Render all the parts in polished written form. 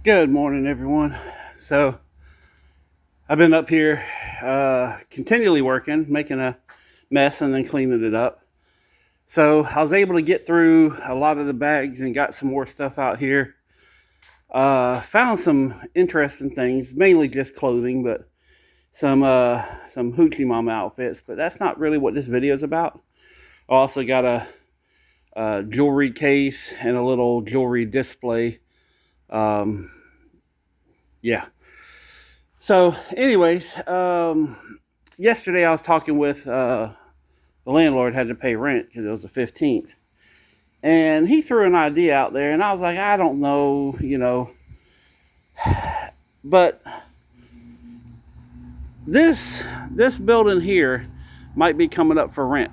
Good morning, everyone. So I've been up here continually working, making a mess and then cleaning it up. So I was able to get through a lot of the bags and got some more stuff out here. Found some interesting things, mainly just clothing, but some hoochie mama outfits. But that's not really what this video is about. I also got a jewelry case and a little jewelry display. Yeah. So, anyways, yesterday I was talking with the landlord, had to pay rent because it was the 15th. And he threw an idea out there, and I was like, I don't know. But this building here might be coming up for rent.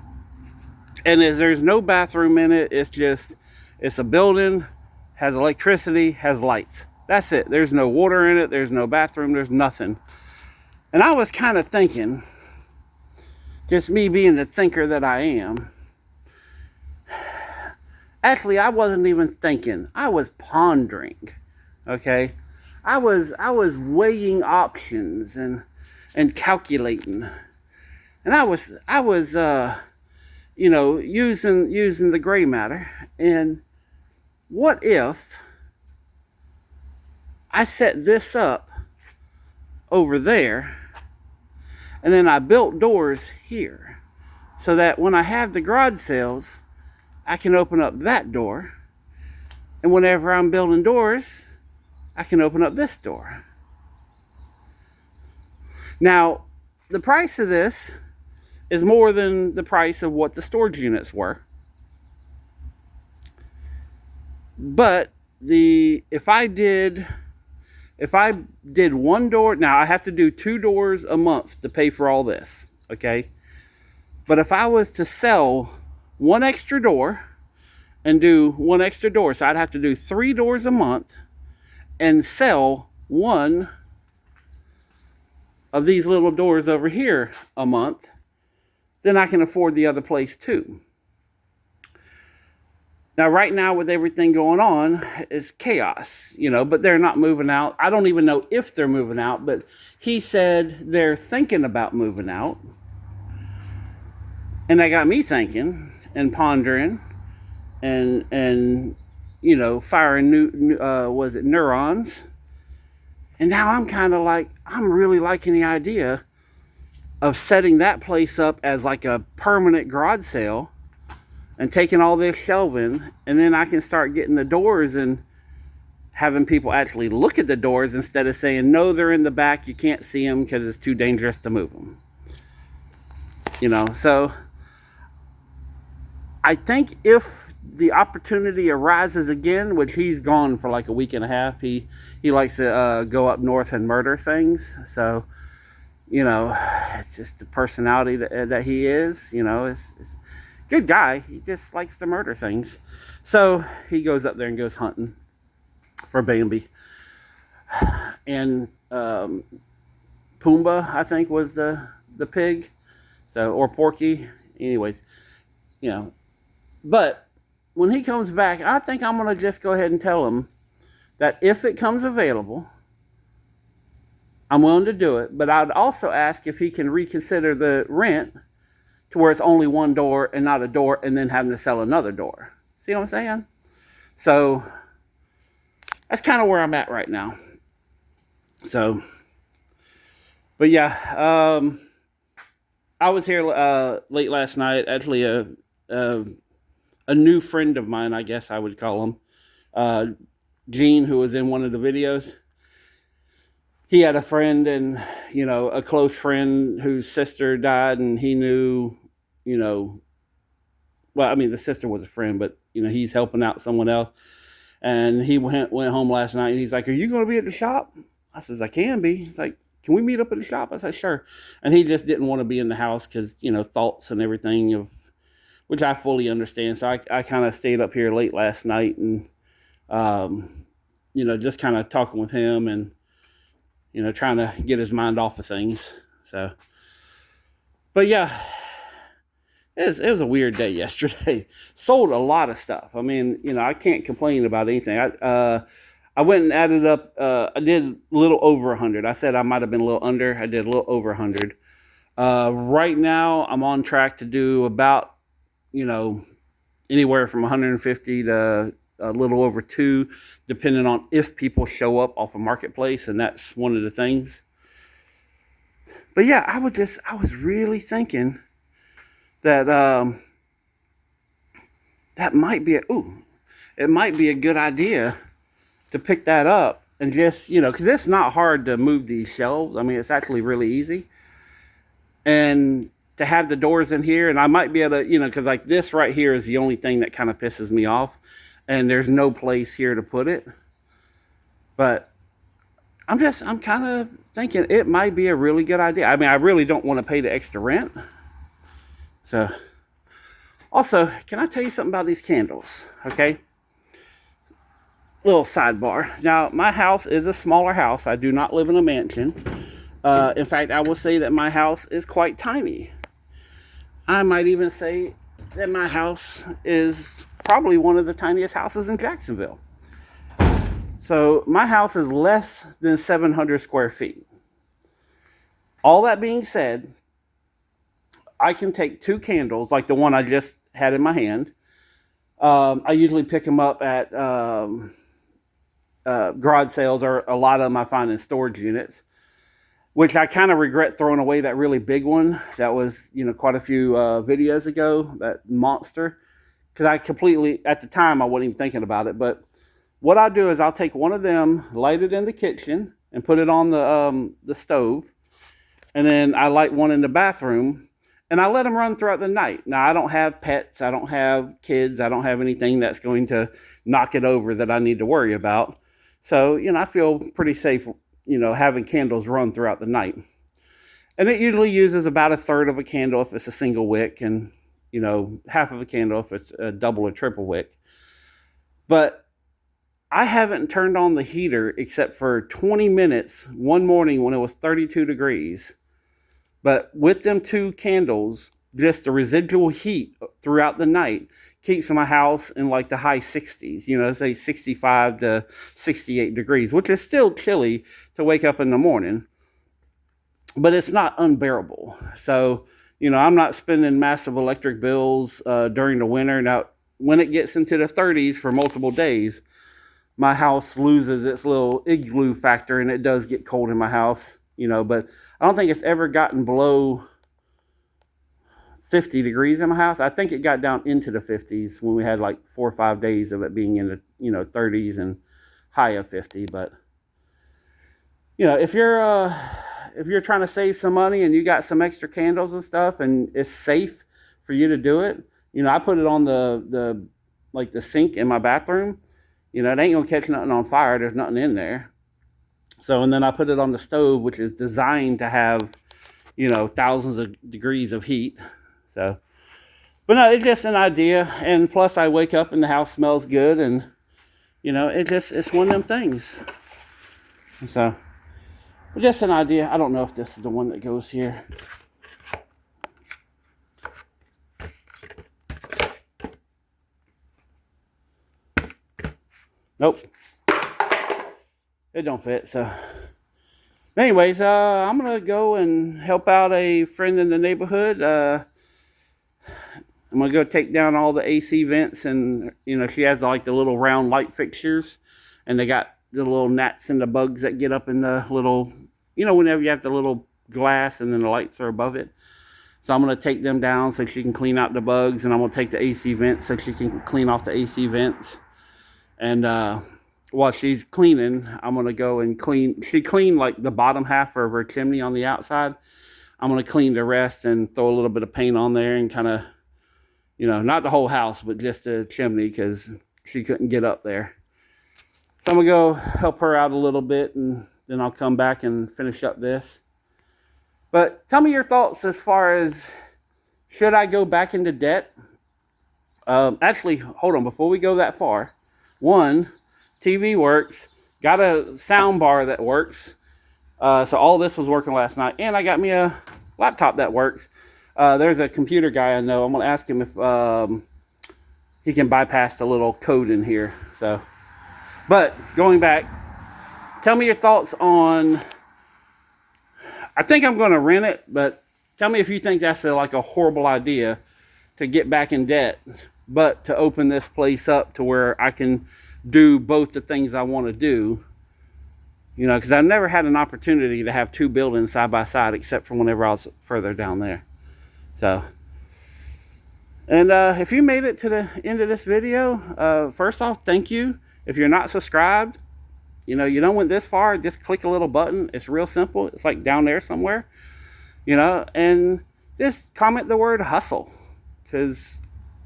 And there's no bathroom in it. It's a building, has electricity, has lights. That's it. There's no water in it. There's no bathroom. There's nothing. And I was kind of thinking, just me being the thinker that I am. Actually, I wasn't even thinking. I was pondering. Okay? I was weighing options and calculating. And I was using the gray matter. And what if I set this up over there, and then I built doors here so that when I have the garage sales, I can open up that door, and whenever I'm building doors, I can open up this door. Now, the price of this is more than the price of what the storage units were. But if I did one door, now I have to do 2 doors a month to pay for all this, okay? But if I was to sell one extra door and do one extra door, so I'd have to do 3 doors a month and sell one of these little doors over here a month, then I can afford the other place too. Now, right now, with everything going on, is chaos, but they're not moving out. I don't even know if they're moving out, but he said they're thinking about moving out. And that got me thinking and pondering and firing neurons. And now I'm kind of like, I'm really liking the idea of setting that place up as like a permanent garage sale and taking all this shelving, and then I can start getting the doors and having people actually look at the doors instead of saying, no, they're in the back, you can't see them because it's too dangerous to move them. So I think if the opportunity arises again, which he's gone for like a week and a half, he likes to go up north and murder things. So, it's just the personality that he is, it's good guy. He just likes to murder things. So he goes up there and goes hunting for Bambi. And Pumbaa, I think, was the pig. So, or Porky. Anyways, But when he comes back, I think I'm going to just go ahead and tell him that if it comes available, I'm willing to do it. But I'd also ask if he can reconsider the rent to where it's only one door and not a door, and then having to sell another door. See what I'm saying? So that's kind of where I'm at right now. So, but yeah, I was here late last night. Actually, a new friend of mine, I guess I would call him, Gene, who was in one of the videos. He had a friend, and a close friend whose sister died, and he knew, well, I mean, the sister was a friend, but he's helping out someone else. And he went home last night, and he's like, "Are you going to be at the shop?" I says, "I can be." He's like, "Can we meet up at the shop?" I said, "Sure." And he just didn't want to be in the house because thoughts and everything of, which I fully understand. So I kind of stayed up here late last night and just kind of talking with him and trying to get his mind off of things. So, but yeah, it was a weird day yesterday. Sold a lot of stuff. I mean, I can't complain about anything. I went and added up. I did a little over 100. I said I might have been a little under. I did a little over 100. Right now, I'm on track to do about, anywhere from 150 to a little over 2, depending on if people show up off a marketplace, and that's one of the things. But yeah, I was really thinking that that might be it might be a good idea to pick that up and just, because it's not hard to move these shelves. I mean, it's actually really easy. And to have the doors in here, and I might be able to, because like this right here is the only thing that kind of pisses me off, and there's no place here to put it. But I'm kind of thinking it might be a really good idea. I mean, I really don't want to pay the extra rent. So, also, can I tell you something about these candles? Okay. Little sidebar. Now, my house is a smaller house. I do not live in a mansion. In fact, I will say that my house is quite tiny. I might even say that my house is probably one of the tiniest houses in Jacksonville. So my house is less than 700 square feet. All that being said, I can take 2 candles, like the one I just had in my hand. I usually pick them up at garage sales, or a lot of them I find in storage units, which I kind of regret throwing away that really big one that was, quite a few videos ago, that monster, because I completely, at the time, I wasn't even thinking about it. But what I'll do is I'll take one of them, light it in the kitchen, and put it on the stove, and then I light one in the bathroom, and I let them run throughout the night. Now, I don't have pets, I don't have kids, I don't have anything that's going to knock it over that I need to worry about. So, I feel pretty safe, having candles run throughout the night. And it usually uses about 1/3 of a candle if it's a single wick, and, half of a candle if it's a double or triple wick. But I haven't turned on the heater except for 20 minutes one morning when it was 32 degrees. But with them 2 candles, just the residual heat throughout the night keeps my house in like the high 60s, say 65 to 68 degrees, which is still chilly to wake up in the morning, but it's not unbearable. So, I'm not spending massive electric bills during the winter. Now, when it gets into the 30s for multiple days, my house loses its little igloo factor, and it does get cold in my house, but I don't think it's ever gotten below 50 degrees in my house. I think it got down into the 50s when we had like 4 or 5 days of it being in the 30s and high of 50. But if you're trying to save some money and you got some extra candles and stuff, and it's safe for you to do it, I put it on the sink in my bathroom. It ain't gonna catch nothing on fire. There's nothing in there. So, and then I put it on the stove, which is designed to have thousands of degrees of heat. So, but no, it's just an idea. And plus I wake up and the house smells good, and it's one of them things. So, but just an idea. I don't know if this is the one that goes here. Nope, it don't fit. So anyways, I'm gonna go and help out a friend in the neighborhood. I'm gonna go take down all the AC vents, and she has like the little round light fixtures, and they got the little gnats and the bugs that get up in the little, whenever you have the little glass and then the lights are above it. So I'm gonna take them down so she can clean out the bugs, and I'm gonna take the AC vents so she can clean off the AC vents. And while she's cleaning, I'm gonna go and clean. She cleaned like the bottom half of her chimney on the outside. I'm gonna clean the rest and throw a little bit of paint on there and kind of, not the whole house, but just the chimney, because she couldn't get up there. So I'm gonna go help her out a little bit, and then I'll come back and finish up this. But tell me your thoughts as far as, should I go back into debt? Actually, hold on, before we go that far. One, TV works, got a sound bar that works. So all this was working last night, and I got me a laptop that works. There's a computer guy I know. I'm gonna ask him if he can bypass the little code in here. So, But going back, tell me your thoughts on, I think I'm going to rent it, but tell me if you think that's like a horrible idea to get back in debt, but to open this place up to where I can do both the things I want to do. You know, because I've never had an opportunity to have two buildings side by side, except for whenever I was further down there. So, and if you made it to the end of this video, first off, thank you. If you're not subscribed, you know, you don't went this far, just click a little button. It's real simple. It's like down there somewhere, you know, and just comment the word hustle, because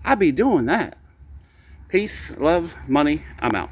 I be doing that. Peace, love, money. I'm out.